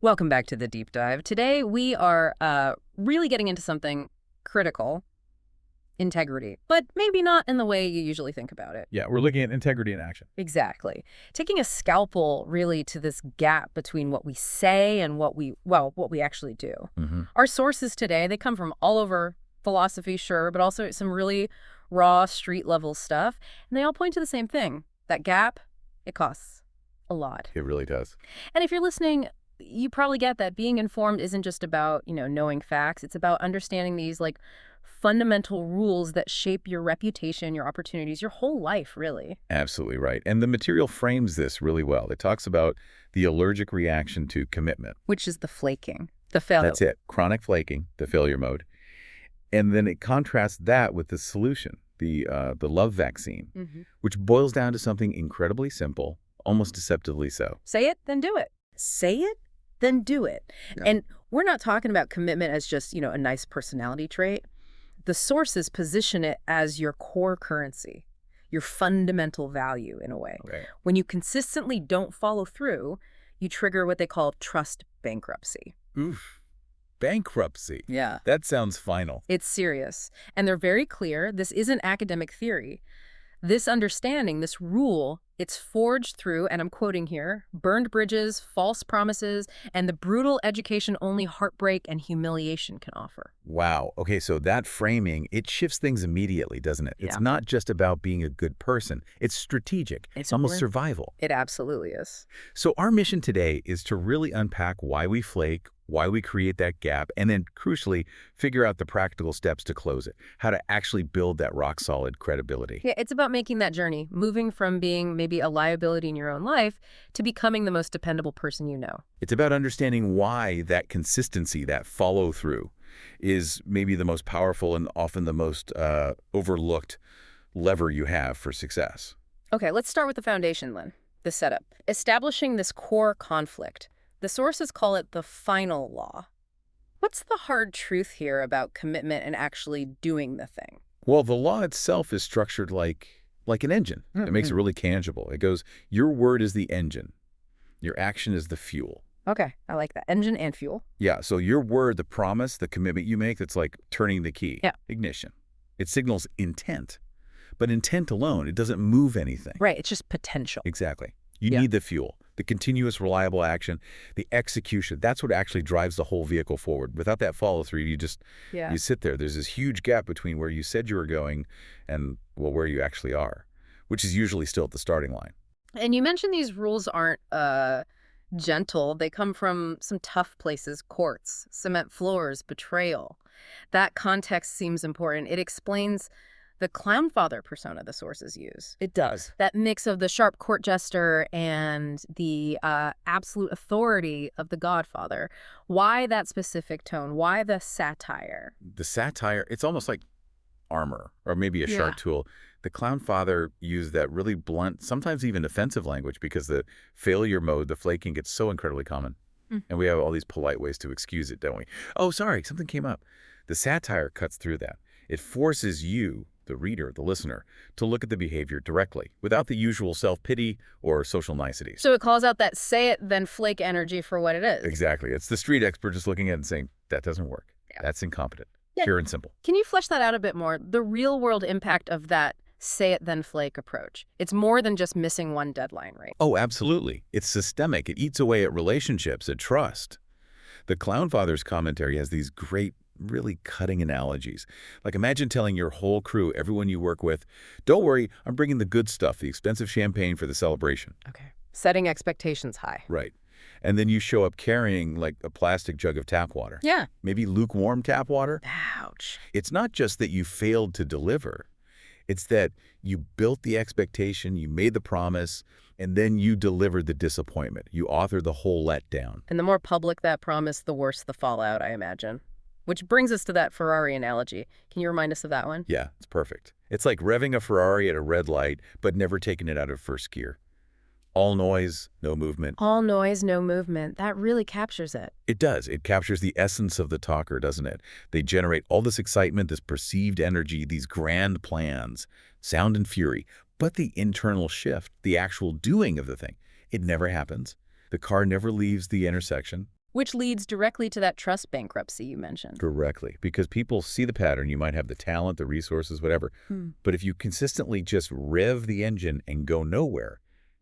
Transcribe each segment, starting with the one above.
Welcome back to the deep dive. Today we are really getting into something critical, integrity, but maybe not in the way you usually think about it. Yeah, we're looking at integrity in action. Exactly. Taking a scalpel really to this gap between what we say and what we actually do. Our sources today, they come from all over philosophy, sure, but also some really raw street level stuff, and they all point to the same thing. That gap, it costs a lot. It really does. And if you're listening, you probably get that being informed isn't just about, knowing facts. It's about understanding these fundamental rules that shape your reputation, your opportunities, your whole life, really. Absolutely right. And the material frames this really well. It talks about the allergic reaction to commitment. Which is the flaking, the failure. That's it. Chronic flaking, the failure mode. And then it contrasts that with the solution, the love vaccine, which boils down to something incredibly simple, almost deceptively so. Say it, then do it. Say it, then do it. Yeah. And we're not talking about commitment as just, a nice personality trait. The sources position it as your core currency, your fundamental value in a way. Okay. When you consistently don't follow through, you trigger what they call trust bankruptcy. Oof. Bankruptcy. Yeah. That sounds final. It's serious. And they're very clear. This isn't academic theory. This understanding, this rule, it's forged through, and I'm quoting here, burned bridges, false promises, and the brutal education only heartbreak and humiliation can offer. Wow. Okay, so that framing, it shifts things immediately, doesn't it? Yeah. It's not just about being a good person. It's strategic. It's almost survival. It absolutely is. So our mission today is to really unpack why we flake, why we create that gap, and then, crucially, figure out the practical steps to close it, how to actually build that rock-solid credibility. Yeah, it's about making that journey, moving from being maybe a liability in your own life to becoming the most dependable person you know. It's about understanding why that consistency, that follow-through, is maybe the most powerful and often the most overlooked lever you have for success. Okay, let's start with the foundation, Lynn, the setup. Establishing this core conflict. The sources call it the final law. What's the hard truth here about commitment and actually doing the thing? Well, the law itself is structured like an engine. It makes it really tangible. It goes, your word is the engine. Your action is the fuel. Okay, I like that. Engine and fuel. Yeah, so your word, the promise, the commitment you make, that's like turning the key. Yeah. Ignition. It signals intent. But intent alone, it doesn't move anything. Right, it's just potential. Exactly. You need the fuel, the continuous, reliable action, the execution. That's what actually drives the whole vehicle forward. Without that follow-through, you sit there. There's this huge gap between where you said you were going and, well, where you actually are, which is usually still at the starting line. And you mentioned these rules aren't gentle. They come from some tough places, courts, cement floors, betrayal. That context seems important. It explains the clown father persona the sources use. It does. That mix of the sharp court jester and the absolute authority of the godfather. Why that specific tone? Why the satire? The satire, it's almost like armor or maybe a sharp tool. The clown father used that really blunt, sometimes even offensive language because the failure mode, the flaking, gets so incredibly common. And we have all these polite ways to excuse it, don't we? Oh, sorry, something came up. The satire cuts through that. It forces you, the reader, the listener, to look at the behavior directly without the usual self-pity or social niceties. So it calls out that say it, then flake energy for what it is. Exactly. It's the street expert just looking at it and saying, that doesn't work. Yeah. That's incompetent. Yeah. Pure and simple. Can you flesh that out a bit more? The real-world impact of that say it, then flake approach. It's more than just missing one deadline, right? Oh, absolutely. It's systemic. It eats away at relationships, at trust. The Clown Father's commentary has these great, really cutting analogies. Like imagine telling your whole crew, everyone you work with, don't worry, I'm bringing the good stuff, the expensive champagne for the celebration. Okay. Setting expectations high. Right. And then you show up carrying like a plastic jug of tap water. Yeah. Maybe lukewarm tap water. Ouch. It's not just that you failed to deliver. It's that you built the expectation, you made the promise, and then you delivered the disappointment. You authored the whole letdown. And the more public that promise, the worse the fallout, I imagine. Which brings us to that Ferrari analogy. Can you remind us of that one? Yeah, it's perfect. It's like revving a Ferrari at a red light, but never taking it out of first gear. All noise, no movement. All noise, no movement. That really captures it. It does. It captures the essence of the talker, doesn't it? They generate all this excitement, this perceived energy, these grand plans, sound and fury. But the internal shift, the actual doing of the thing, it never happens. The car never leaves the intersection. Which leads directly to that trust bankruptcy you mentioned. Directly. Because people see the pattern. You might have the talent, the resources, whatever. But if you consistently just rev the engine and go nowhere,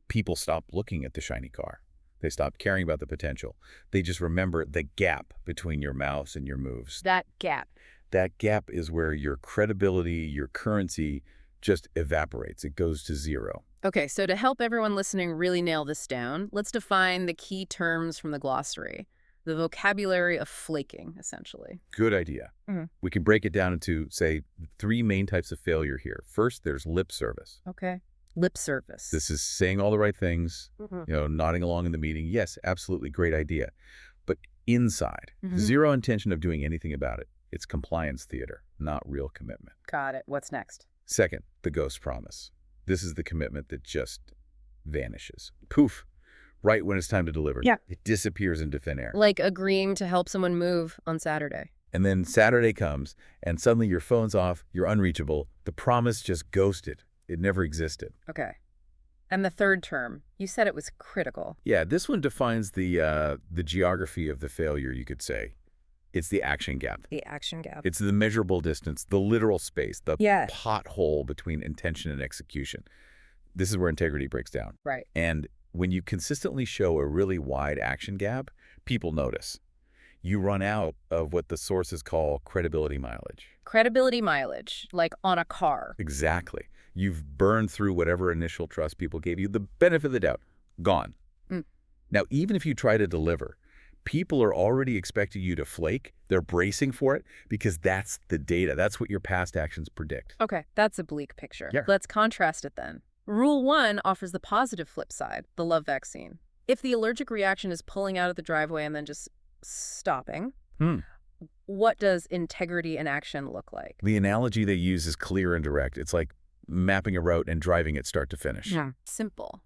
people stop looking at the shiny car. They stop caring about the potential. They just remember the gap between your mouse and your moves. That gap. That gap is where your credibility, your currency just evaporates. It goes to zero. Okay, so to help everyone listening really nail this down, let's define the key terms from the glossary. The vocabulary of flaking, essentially. Good idea. We can break it down into, say, 3 main types of failure here. First, there's lip service. Okay. Lip service. This is saying all the right things, nodding along in the meeting. Yes, absolutely, great idea. But inside, zero intention of doing anything about it. It's compliance theater, not real commitment. Got it. What's next? Second, the ghost promise. This is the commitment that just vanishes. Poof. Right when it's time to deliver. Yeah. It disappears into thin air. Like agreeing to help someone move on Saturday. And then Saturday comes, and suddenly your phone's off, you're unreachable. The promise just ghosted. It never existed. Okay. And the third term, you said it was critical. Yeah, this one defines the geography of the failure, you could say. It's the action gap. The action gap. It's the measurable distance, the literal space, the Yeah. pothole between intention and execution. This is where integrity breaks down. Right. And when you consistently show a really wide action gap, people notice. You run out of what the sources call credibility mileage. Credibility mileage, like on a car. Exactly. You've burned through whatever initial trust people gave you, the benefit of the doubt, gone. Now, even if you try to deliver, people are already expecting you to flake. They're bracing for it because that's the data. That's what your past actions predict. Okay, that's a bleak picture. Yeah. Let's contrast it then. Rule 1 offers the positive flip side, the love vaccine. If the allergic reaction is pulling out of the driveway and then just stopping, what does integrity in action look like? The analogy they use is clear and direct. It's like mapping a route and driving it start to finish. Simple.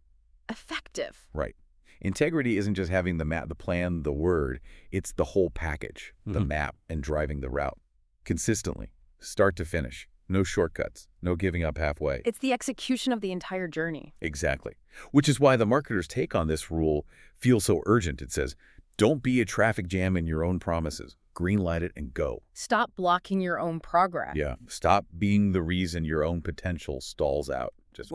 Effective. Right. Integrity isn't just having the map, the plan, the word. It's the whole package, the map and driving the route. Consistently, start to finish. No shortcuts, no giving up halfway. It's the execution of the entire journey. Exactly. Which is why the marketer's take on this rule feels so urgent. It says, don't be a traffic jam in your own promises. Greenlight it and go. Stop blocking your own progress. Yeah. Stop being the reason your own potential stalls out. Just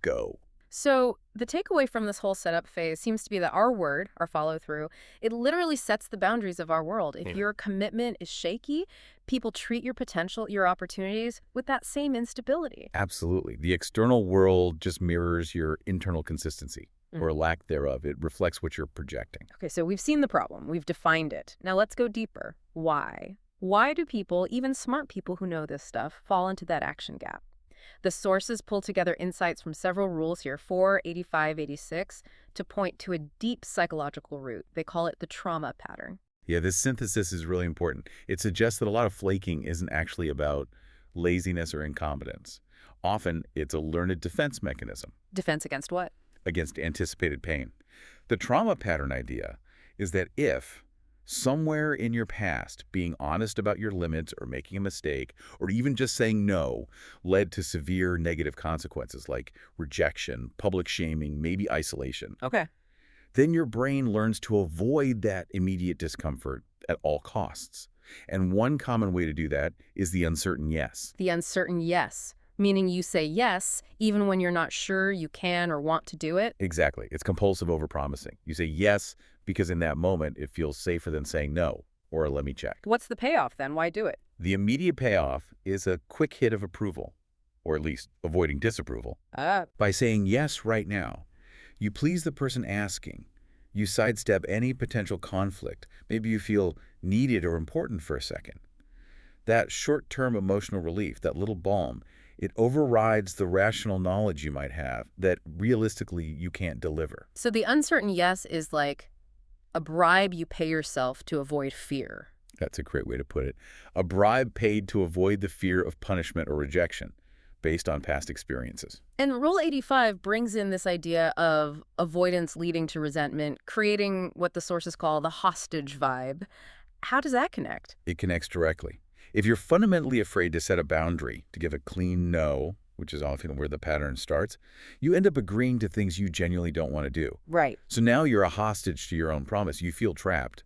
go. So the takeaway from this whole setup phase seems to be that our word, our follow-through, it literally sets the boundaries of our world. If your commitment is shaky, people treat your potential, your opportunities with that same instability. Absolutely. The external world just mirrors your internal consistency or lack thereof. It reflects what you're projecting. Okay, so we've seen the problem. We've defined it. Now let's go deeper. Why? Why do people, even smart people who know this stuff, fall into that action gap? The sources pull together insights from several rules here, 4, 85, 86, to point to a deep psychological root. They call it the trauma pattern. Yeah, this synthesis is really important. It suggests that a lot of flaking isn't actually about laziness or incompetence. Often, it's a learned defense mechanism. Defense against what? Against anticipated pain. The trauma pattern idea is that if somewhere in your past, being honest about your limits or making a mistake, or even just saying no, led to severe negative consequences like rejection, public shaming, maybe isolation. Okay. Then your brain learns to avoid that immediate discomfort at all costs. And one common way to do that is the uncertain yes. The uncertain yes, meaning you say yes even when you're not sure you can or want to do it. Exactly. It's compulsive overpromising. You say yes because in that moment it feels safer than saying no or let me check. What's the payoff then? Why do it? The immediate payoff is a quick hit of approval, or at least avoiding disapproval. By saying yes right now, you please the person asking. You sidestep any potential conflict. Maybe you feel needed or important for a second. That short-term emotional relief, that little balm, it overrides the rational knowledge you might have that realistically you can't deliver. So the uncertain yes is like a bribe you pay yourself to avoid fear. That's a great way to put it. A bribe paid to avoid the fear of punishment or rejection based on past experiences. And Rule 85 brings in this idea of avoidance leading to resentment, creating what the sources call the hostage vibe. How does that connect? It connects directly. If you're fundamentally afraid to set a boundary, to give a clean no, which is often where the pattern starts, you end up agreeing to things you genuinely don't want to do. Right. So now you're a hostage to your own promise. You feel trapped.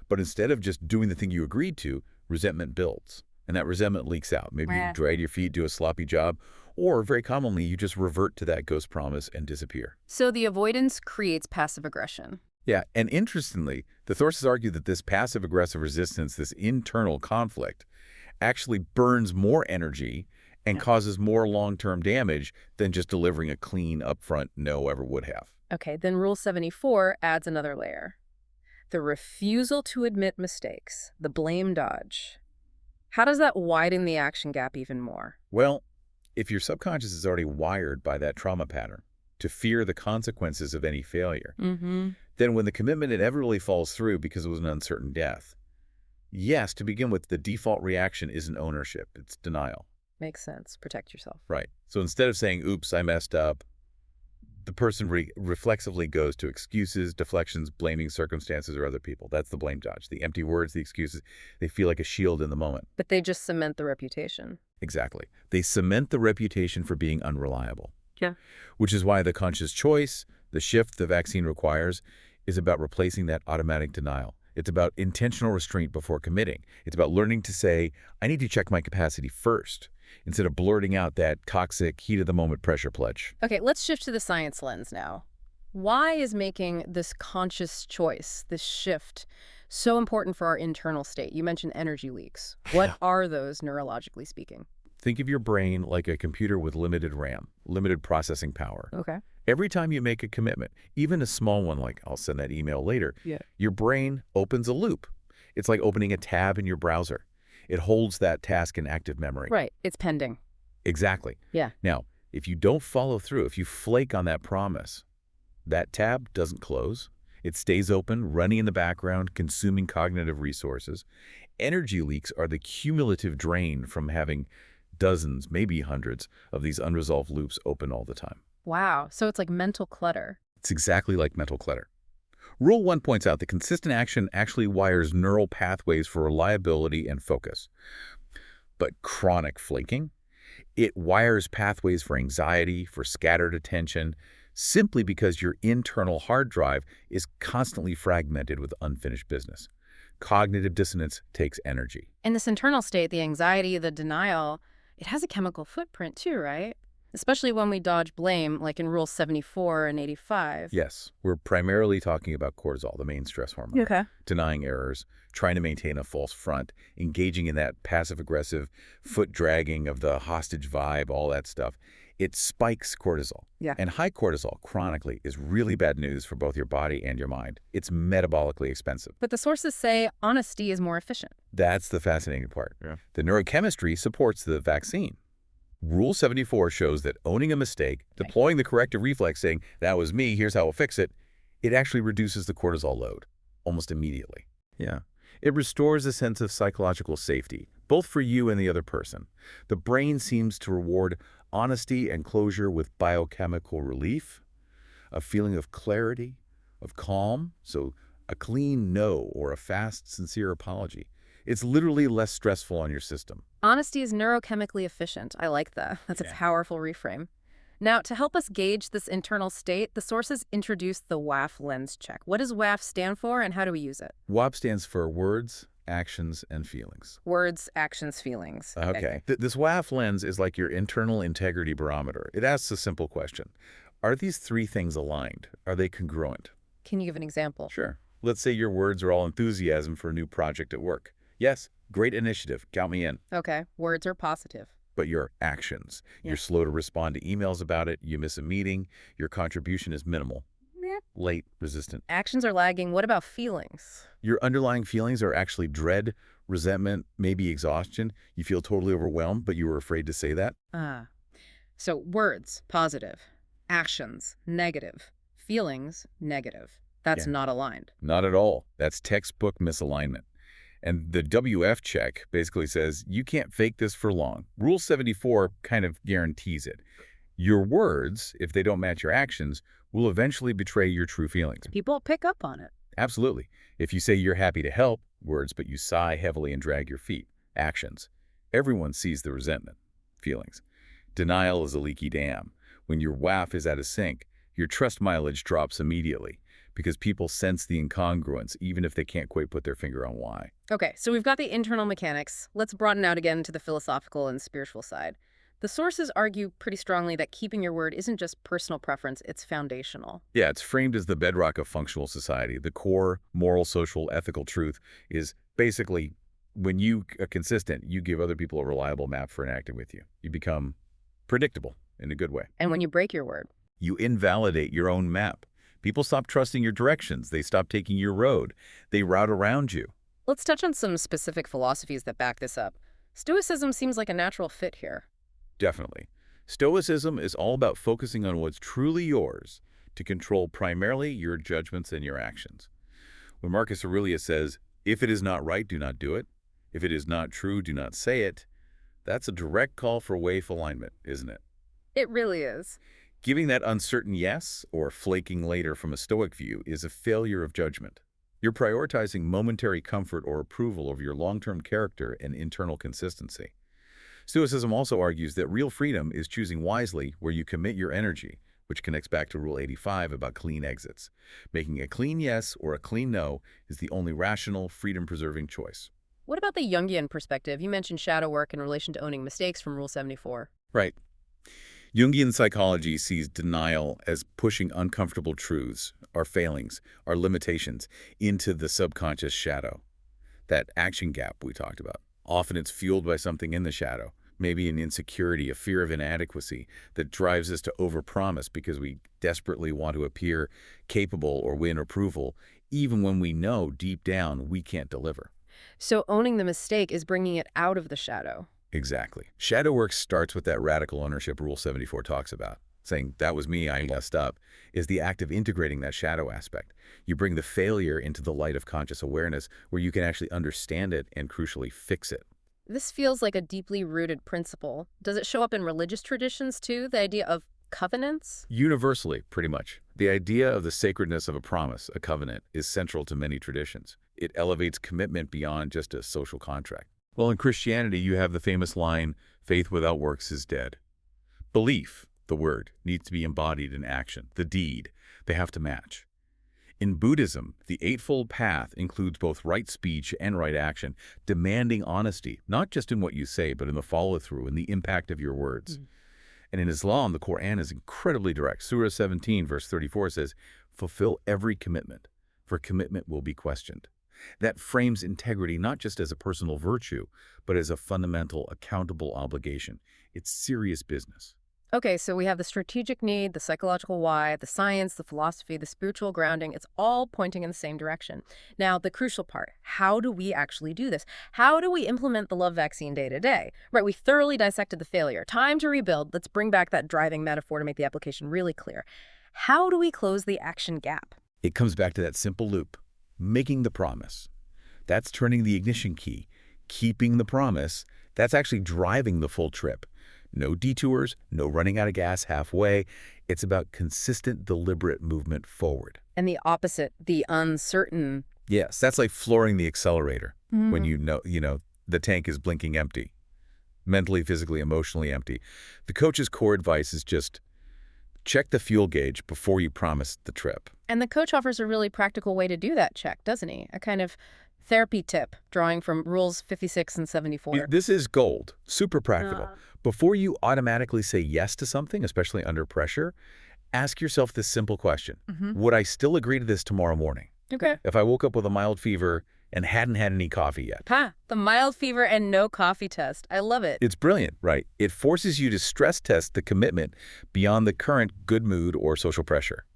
But instead of just doing the thing you agreed to, resentment builds. And that resentment leaks out. Maybe you drag your feet, do a sloppy job, or very commonly, you just revert to that ghost promise and disappear. So the avoidance creates passive aggression. Yeah, and interestingly, the sources argue that this passive-aggressive resistance, this internal conflict, actually burns more energy and causes more long-term damage than just delivering a clean, upfront no ever would have. Okay, then Rule 74 adds another layer. The refusal to admit mistakes, the blame dodge. How does that widen the action gap even more? Well, if your subconscious is already wired by that trauma pattern to fear the consequences of any failure, then when the commitment inevitably falls through because it was an uncertain death, yes, to begin with, the default reaction isn't ownership, it's denial. Makes sense. Protect yourself. Right. So instead of saying, oops, I messed up, the person reflexively goes to excuses, deflections, blaming circumstances or other people. That's the blame dodge. The empty words, the excuses, they feel like a shield in the moment. But they just cement the reputation. Exactly. They cement the reputation for being unreliable. Yeah. Which is why the conscious choice, the shift the vaccine requires, is about replacing that automatic denial. It's about intentional restraint before committing. It's about learning to say, I need to check my capacity first, instead of blurting out that toxic, heat-of-the-moment pressure pledge. Okay, let's shift to the science lens now. Why is making this conscious choice, this shift, so important for our internal state? You mentioned energy leaks. What are those, neurologically speaking? Think of your brain like a computer with limited RAM, limited processing power. Okay. Every time you make a commitment, even a small one like I'll send that email later, your brain opens a loop. It's like opening a tab in your browser. It holds that task in active memory. Right. It's pending. Exactly. Yeah. Now, if you don't follow through, if you flake on that promise, that tab doesn't close. It stays open, running in the background, consuming cognitive resources. Energy leaks are the cumulative drain from having dozens, maybe hundreds, of these unresolved loops open all the time. Wow. So it's like mental clutter. It's exactly like mental clutter. Rule 1 points out that consistent action actually wires neural pathways for reliability and focus. But chronic flaking, it wires pathways for anxiety, for scattered attention, simply because your internal hard drive is constantly fragmented with unfinished business. Cognitive dissonance takes energy. In this internal state, the anxiety, the denial, it has a chemical footprint too, right? Especially when we dodge blame, like in Rule 74 and 85. Yes, we're primarily talking about cortisol, the main stress hormone. Okay. Denying errors, trying to maintain a false front, engaging in that passive-aggressive foot dragging of the hostage vibe, all that stuff. It spikes cortisol. Yeah. And high cortisol, chronically, is really bad news for both your body and your mind. It's metabolically expensive. But the sources say honesty is more efficient. That's the fascinating part. Yeah. The neurochemistry supports the vaccine. Rule 74 shows that owning a mistake, deploying the corrective reflex saying, that was me, here's how I'll fix it, it actually reduces the cortisol load almost immediately. Yeah. It restores a sense of psychological safety, both for you and the other person. The brain seems to reward honesty and closure with biochemical relief, a feeling of clarity, of calm, so a clean no or a fast, sincere apology. It's literally less stressful on your system. Honesty is neurochemically efficient. I like that. That's a powerful reframe. Now, to help us gauge this internal state, the sources introduced the WAF lens check. What does WAF stand for and how do we use it? WAP stands for words, actions, and feelings. Words, actions, feelings. Okay. This WAF lens is like your internal integrity barometer. It asks a simple question. Are these three things aligned? Are they congruent? Can you give an example? Sure. Let's say your words are all enthusiasm for a new project at work. Yes, great initiative. Count me in. Okay. Words are positive. But your actions. You're slow to respond to emails about it. You miss a meeting. Your contribution is minimal. Late, resistant. Actions are lagging. What about feelings? Your underlying feelings are actually dread, resentment, maybe exhaustion. You feel totally overwhelmed, but you were afraid to say that. So words, positive. Actions, negative. Feelings, negative. That's not aligned. Not at all. That's textbook misalignment. And the WF check basically says, you can't fake this for long. Rule 74 kind of guarantees it. Your words, if they don't match your actions, will eventually betray your true feelings. People pick up on it. Absolutely. If you say you're happy to help, words, but you sigh heavily and drag your feet, actions. Everyone sees the resentment, feelings. Denial is a leaky dam. When your WAF is out of sync, your trust mileage drops immediately. because people sense the incongruence, even if they can't quite put their finger on why. Okay, so we've got the internal mechanics. Let's broaden out again to the philosophical and spiritual side. The sources argue pretty strongly that keeping your word isn't just personal preference, it's foundational. Yeah, it's framed as the bedrock of functional society. The core moral, social, ethical truth is basically when you are consistent, you give other people a reliable map for interacting with you. You become predictable in a good way. And when you break your word, You invalidate your own map. People stop trusting your directions. They stop taking your road. They route around you. let's touch on some specific philosophies that back this up. Stoicism seems like a natural fit here. Definitely. Stoicism is all about focusing on what's truly yours to control primarily your judgments and your actions. When Marcus Aurelius says, if it is not right, do not do it. If it is not true, do not say it. That's a direct call for waif alignment, isn't it? It really is. Giving that uncertain yes or flaking later from a Stoic view is a failure of judgment. You're prioritizing momentary comfort or approval over your long-term character and internal consistency. Stoicism also argues that real freedom is choosing wisely where you commit your energy, which connects back to Rule 85 about clean exits. Making a clean yes or a clean no is the only rational, freedom-preserving choice. What about the Jungian perspective? You mentioned shadow work in relation to owning mistakes from Rule 74. Right. Jungian psychology sees denial as pushing uncomfortable truths, our failings, our limitations, into the subconscious shadow. That action gap we talked about. Often it's fueled by something in the shadow, maybe an insecurity, a fear of inadequacy that drives us to overpromise because we desperately want to appear capable or win approval, even when we know deep down we can't deliver. So owning the mistake is bringing it out of the shadow. Exactly. Shadow work starts with that radical ownership Rule 74 talks about. Saying, that was me, I messed up, is the act of integrating that shadow aspect. You bring the failure into the light of conscious awareness where you can actually understand it and, crucially, fix it. This feels like a deeply rooted principle. Does it show up in religious traditions, too? The idea of covenants? Universally, pretty much. The idea of the sacredness of a promise, a covenant, is central to many traditions. It elevates commitment beyond just a social contract. Well, in Christianity, you have the famous line, faith without works is dead. Belief, the word, needs to be embodied in action, the deed. They have to match. In Buddhism, the Eightfold Path includes both right speech and right action, demanding honesty, not just in what you say, but in the follow-through and the impact of your words. And in Islam, the Quran is incredibly direct. Surah 17, verse 34 says, fulfill every commitment, for commitment will be questioned. That frames integrity not just as a personal virtue, but as a fundamental, accountable obligation. It's serious business. Okay, so we have the strategic need, the psychological why, the science, the philosophy, the spiritual grounding. It's all pointing in the same direction. Now, the crucial part, how do we actually do this? How do we implement the love vaccine day to day? Right, we thoroughly dissected the failure. Time to rebuild. Let's bring back that driving metaphor to make the application really clear. How do we close the action gap? It comes back to that simple loop, making the promise. That's turning the ignition key. Keeping the promise, that's actually driving the full trip. No detours, no running out of gas halfway. It's about consistent, deliberate movement forward. And the opposite, the uncertain. Yes, that's like flooring the accelerator when you know the tank is blinking empty. Mentally, physically, emotionally empty. The coach's core advice is just check the fuel gauge before you promise the trip. And the coach offers a really practical way to do that check, doesn't he? A kind of therapy tip, drawing from Rules 56 and 74. This is gold, super practical. Before you automatically say yes to something, especially under pressure, ask yourself this simple question. Would I still agree to this tomorrow morning? Okay. If I woke up with a mild fever and hadn't had any coffee yet. The mild fever and no coffee test. I love it. It's brilliant, right? It forces you to stress test the commitment beyond the current good mood or social pressure.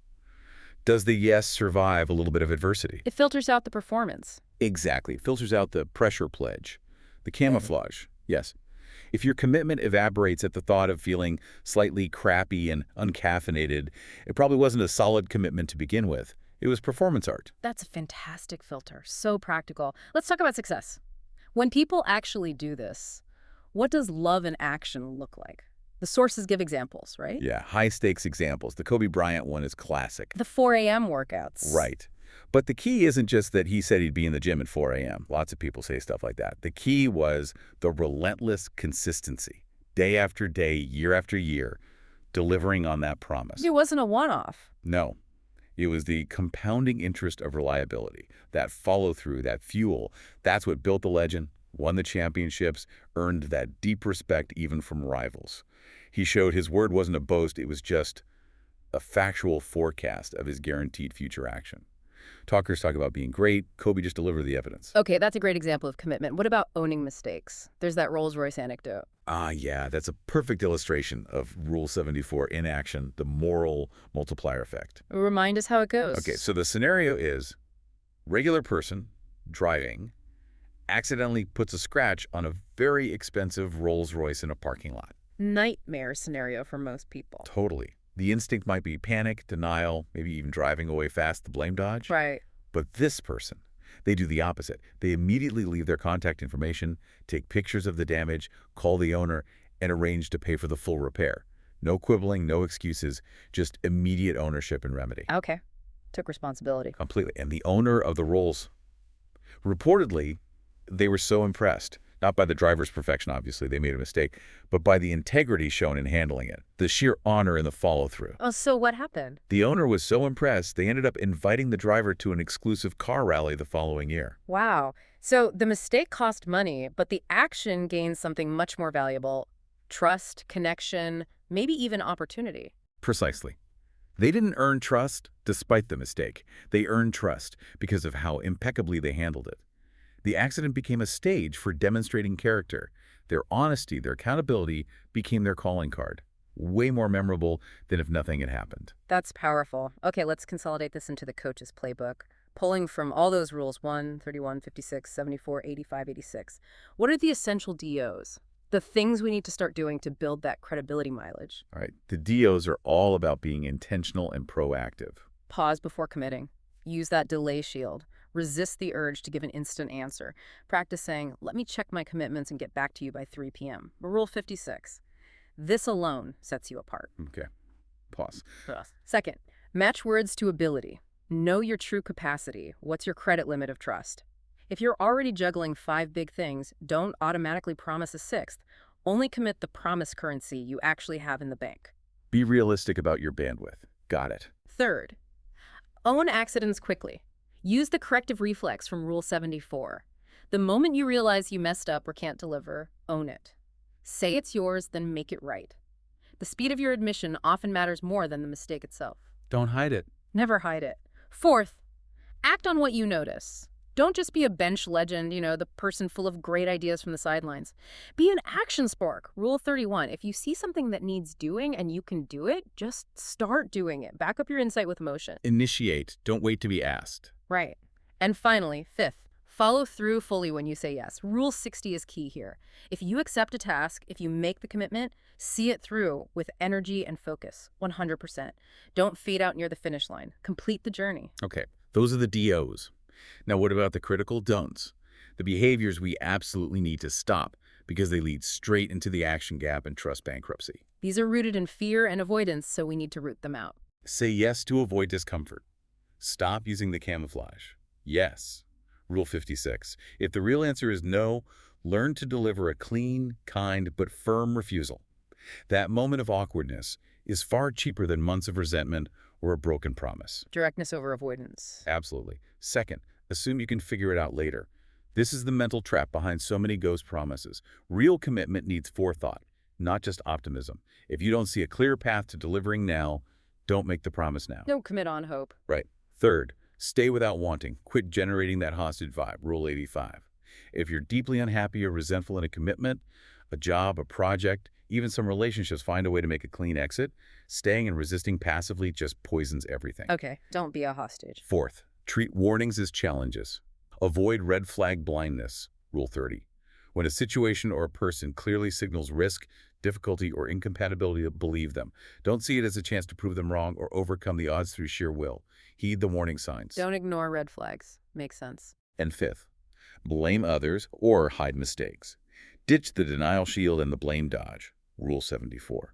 Does the yes survive a little bit of adversity? It filters out the performance. Exactly. It filters out the pressure pledge, the camouflage. Yes. If your commitment evaporates at the thought of feeling slightly crappy and uncaffeinated, it probably wasn't a solid commitment to begin with. It was performance art. That's a fantastic filter. So practical. Let's talk about success. When people actually do this, what does love in action look like? The sources give examples, right? Yeah, high-stakes examples. The Kobe Bryant one is classic. The 4 a.m. workouts. Right. But the key isn't just that he said he'd be in the gym at 4 a.m. Lots of people say stuff like that. The key was the relentless consistency, day after day, year after year, delivering on that promise. It wasn't a one-off. No. It was the compounding interest of reliability, that follow-through, that fuel. That's what built the legend, won the championships, earned that deep respect even from rivals. He showed his word wasn't a boast, it was just a factual forecast of his guaranteed future action. Talkers talk about being great. Kobe just delivered the evidence. Okay, that's a great example of commitment. What about owning mistakes? There's that Rolls-Royce anecdote. Ah, yeah, that's a perfect illustration of Rule 74 in action, the moral multiplier effect. Remind us how it goes. Okay, so the scenario is regular person driving accidentally puts a scratch on a very expensive Rolls-Royce in a parking lot. Nightmare scenario for most people. Totally. The instinct might be panic, denial, maybe even driving away fast, the blame dodge. Right. But this person, they do the opposite. They immediately leave their contact information, take pictures of the damage, call the owner, and arrange to pay for the full repair. No quibbling, no excuses, just immediate ownership and remedy. Okay. Took responsibility. Completely. And the owner of the Rolls, reportedly, they were so impressed, not by the driver's perfection, obviously, they made a mistake, but by the integrity shown in handling it, the sheer honor in the follow-through. Oh, so what happened? The owner was so impressed, they ended up inviting the driver to an exclusive car rally the following year. Wow. So the mistake cost money, but the action gained something much more valuable: trust, connection, maybe even opportunity. Precisely. They didn't earn trust despite the mistake. They earned trust because of how impeccably they handled it. The accident became a stage for demonstrating character. Their honesty, their accountability became their calling card. Way more memorable than if nothing had happened. That's powerful. Okay, let's consolidate this into the coach's playbook. Pulling from all those rules, 1, 31, 56, 74, 85, 86. What are the essential DOs? The things we need to start doing to build that credibility mileage. All right. The DOs are all about being intentional and proactive. Pause before committing. Use that delay shield. Resist the urge to give an instant answer. Practice saying, let me check my commitments and get back to you by 3 p.m. Rule 56. This alone sets you apart. Okay. Pause. Second, match words to ability. Know your true capacity. What's your credit limit of trust? If you're already juggling 5 big things, don't automatically promise a 6th. Only commit the promise currency you actually have in the bank. Be realistic about your bandwidth. Got it. Third, own accidents quickly. Use the corrective reflex from Rule 74. The moment you realize you messed up or can't deliver, own it. Say it's yours, then make it right. The speed of your admission often matters more than the mistake itself. Don't hide it. Never hide it. Fourth, act on what you notice. Don't just be a bench legend, the person full of great ideas from the sidelines. Be an action spark. Rule 31. If you see something that needs doing and you can do it, just start doing it. Back up your insight with motion. Initiate. Don't wait to be asked. Right. And finally, fifth, follow through fully when you say yes. Rule 60 is key here. If you accept a task, if you make the commitment, see it through with energy and focus, 100%. Don't fade out near the finish line. Complete the journey. Okay. Those are the DOs. Now, what about the critical don'ts? The behaviors we absolutely need to stop because they lead straight into the action gap and trust bankruptcy. These are rooted in fear and avoidance, so we need to root them out. Say yes to avoid discomfort. Stop using the camouflage. Yes. Rule 56. If the real answer is no, learn to deliver a clean, kind, but firm refusal. That moment of awkwardness is far cheaper than months of resentment or a broken promise. Directness over avoidance. Absolutely. Second, assume you can figure it out later. This is the mental trap behind so many ghost promises. Real commitment needs forethought, not just optimism. If you don't see a clear path to delivering now, don't make the promise now. Don't commit on hope. Right. Third, stay without wanting. Quit generating that hostage vibe. Rule 85. If you're deeply unhappy or resentful in a commitment, a job, a project, even some relationships find a way to make a clean exit, staying and resisting passively just poisons everything. Okay, don't be a hostage. Fourth, treat warnings as challenges. Avoid red flag blindness. Rule 30. When a situation or a person clearly signals risk, difficulty, or incompatibility, believe them. Don't see it as a chance to prove them wrong or overcome the odds through sheer will. Heed the warning signs. Don't ignore red flags. Makes sense. And fifth, blame others or hide mistakes. Ditch the denial shield and the blame dodge. Rule 74.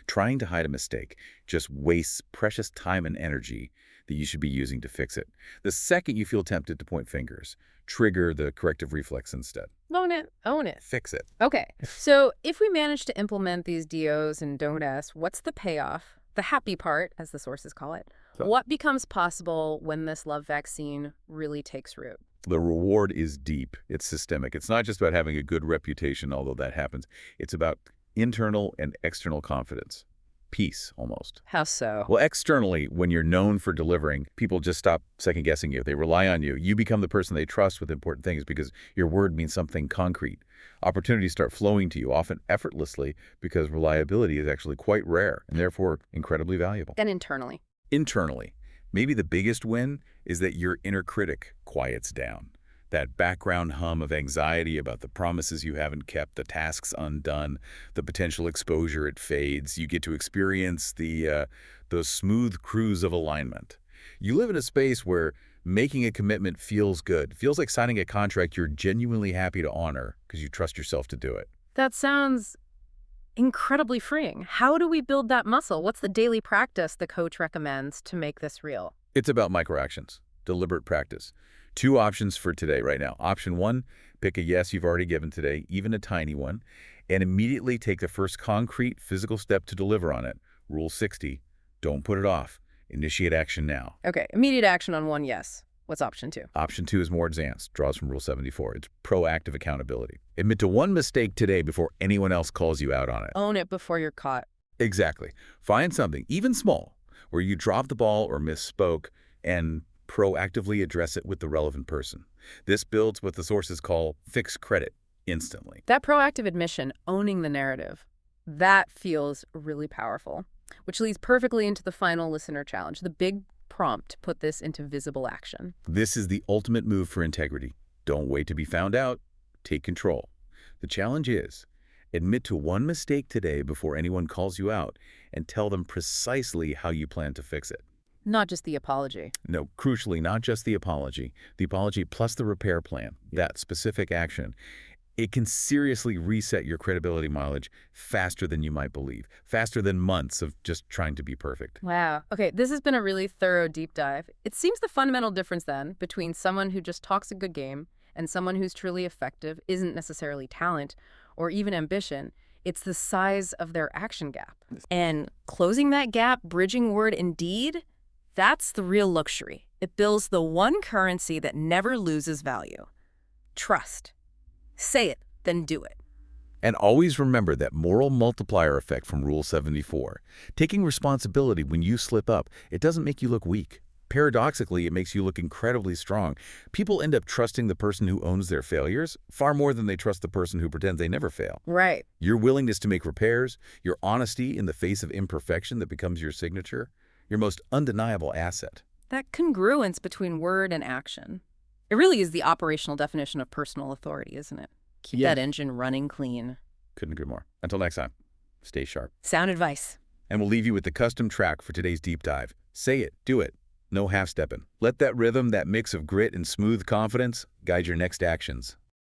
Trying to hide a mistake just wastes precious time and energy that you should be using to fix it. The second you feel tempted to point fingers, trigger the corrective reflex instead. Own it. Own it. Fix it. Okay, so if we manage to implement these DOs and don't S, what's the payoff? The happy part, as the sources call it. So What becomes possible when this love vaccine really takes root? the reward is deep. It's systemic. It's not just about having a good reputation, although that happens. It's about internal and external confidence. Peace, almost. How so? Well, externally, when you're known for delivering, people just stop second-guessing you. They rely on you. You become the person they trust with important things because your word means something concrete. Opportunities start flowing to you, often effortlessly, because reliability is actually quite rare and therefore incredibly valuable. Then internally. Internally, maybe the biggest win is that your inner critic quiets down. That background hum of anxiety about the promises you haven't kept, the tasks undone, the potential exposure it fades. You get to experience the smooth cruise of alignment. You live in a space where making a commitment feels good. Feels like signing a contract you're genuinely happy to honor because you trust yourself to do it. That sounds incredibly freeing. How do we build that muscle? What's the daily practice the coach recommends to make this real? It's about microactions, deliberate practice. 2 options for today right now. Option 1, pick a yes you've already given today, even a tiny one, and immediately take the first concrete physical step to deliver on it. Rule 60, don't put it off. Initiate action now. Okay, immediate action on one yes. What's option 2? Option 2 is more advanced, draws from Rule 74. It's proactive accountability. Admit to one mistake today before anyone else calls you out on it. Own it before you're caught. Exactly. Find something, even small, where you dropped the ball or misspoke and proactively address it with the relevant person. This builds what the sources call fixed credit instantly. That proactive admission, owning the narrative, that feels really powerful, which leads perfectly into the final listener challenge, the big prompt to put this into visible action. This is the ultimate move for integrity. Don't wait to be found out. Take control. The challenge is, admit to one mistake today before anyone calls you out and tell them precisely how you plan to fix it. Not just the apology. No, crucially, not just the apology plus the repair plan, that specific action. It can seriously reset your credibility mileage faster than you might believe, faster than months of just trying to be perfect. Wow. Okay, this has been a really thorough deep dive. It seems the fundamental difference then between someone who just talks a good game and someone who's truly effective isn't necessarily talent or even ambition. It's the size of their action gap. And closing that gap, bridging word and deed, that's the real luxury. It builds the one currency that never loses value. Trust. Say it, then do it. And always remember that moral multiplier effect from Rule 74. Taking responsibility when you slip up, it doesn't make you look weak. Paradoxically, it makes you look incredibly strong. People end up trusting the person who owns their failures far more than they trust the person who pretends they never fail. Right. Your willingness to make repairs, your honesty in the face of imperfection that becomes your signature, your most undeniable asset. That congruence between word and action. It really is the operational definition of personal authority, isn't it? Keep that engine running clean. Couldn't agree more. Until next time, stay sharp. Sound advice. And we'll leave you with the custom track for today's deep dive. Say it, do it. No half-stepping. Let that rhythm, that mix of grit and smooth confidence, guide your next actions.